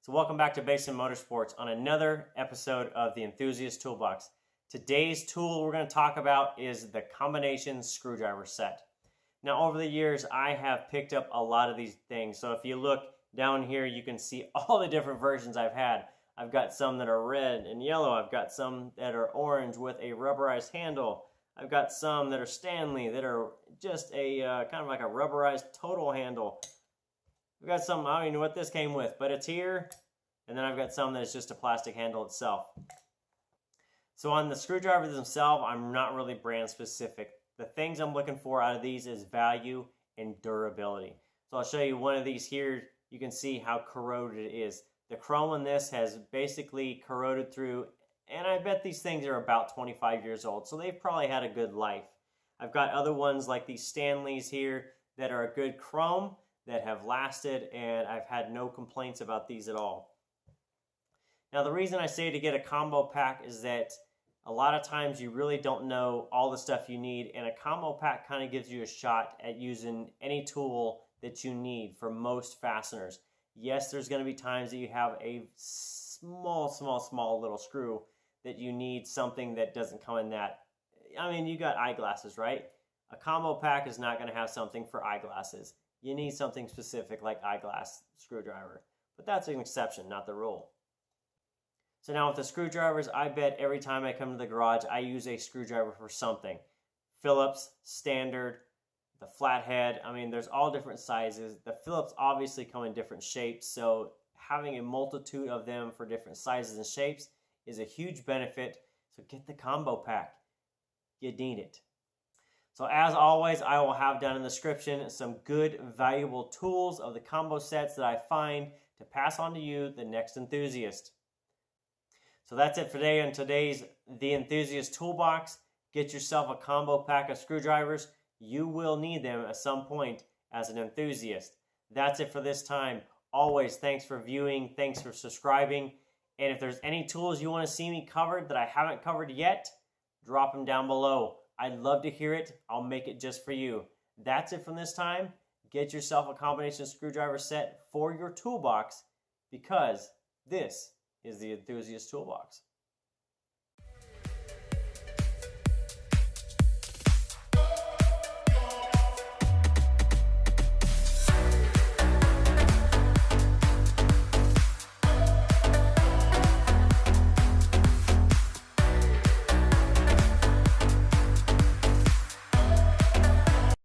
So welcome back to Basin Motorsports on another episode of the Enthusiast Toolbox. Today's tool we're going to talk about is the combination screwdriver set. Now over the years I have picked up a lot of these things. So if you look down here you can see all the different versions I've had. I've got some that are red and yellow. I've got some that are orange with a rubberized handle. I've got some that are Stanley that are just a kind of like a rubberized total handle. We've got some, I don't even know what this came with, but it's here. And then I've got some that's just a plastic handle itself. So on the screwdrivers themselves, I'm not really brand specific. The things I'm looking for out of these is value and durability. So I'll show you one of these here. You can see how corroded it is. The chrome in this has basically corroded through, and I bet these things are about 25 years old. So they've probably had a good life. I've got other ones like these Stanleys here that are a good chrome, that have lasted, and I've had no complaints about these at all. Now the reason I say to get a combo pack is that a lot of times you really don't know all the stuff you need, and a combo pack kind of gives you a shot at using any tool that you need for most fasteners. Yes, there's going to be times that you have a small little screw that you need something that doesn't come in that. I mean, you got eyeglasses, right? A combo pack is not going to have something for eyeglasses. You need something specific like eyeglass screwdriver. But that's an exception, not the rule. So now with the screwdrivers, I bet every time I come to the garage, I use a screwdriver for something. Phillips, standard, the flathead. I mean, there's all different sizes. The Phillips obviously come in different shapes, so having a multitude of them for different sizes and shapes is a huge benefit. So get the combo pack. You need it. So as always, I will have down in the description some good, valuable tools of the combo sets that I find to pass on to you, the next enthusiast. So that's it for today on today's The Enthusiast Toolbox. Get yourself a combo pack of screwdrivers. You will need them at some point as an enthusiast. That's it for this time. Always, thanks for viewing. Thanks for subscribing. And if there's any tools you want to see me covered that I haven't covered yet, drop them down below. I'd love to hear it. I'll make it just for you. That's it from this time. Get yourself a combination screwdriver set for your toolbox because this is the Enthusiast Toolbox.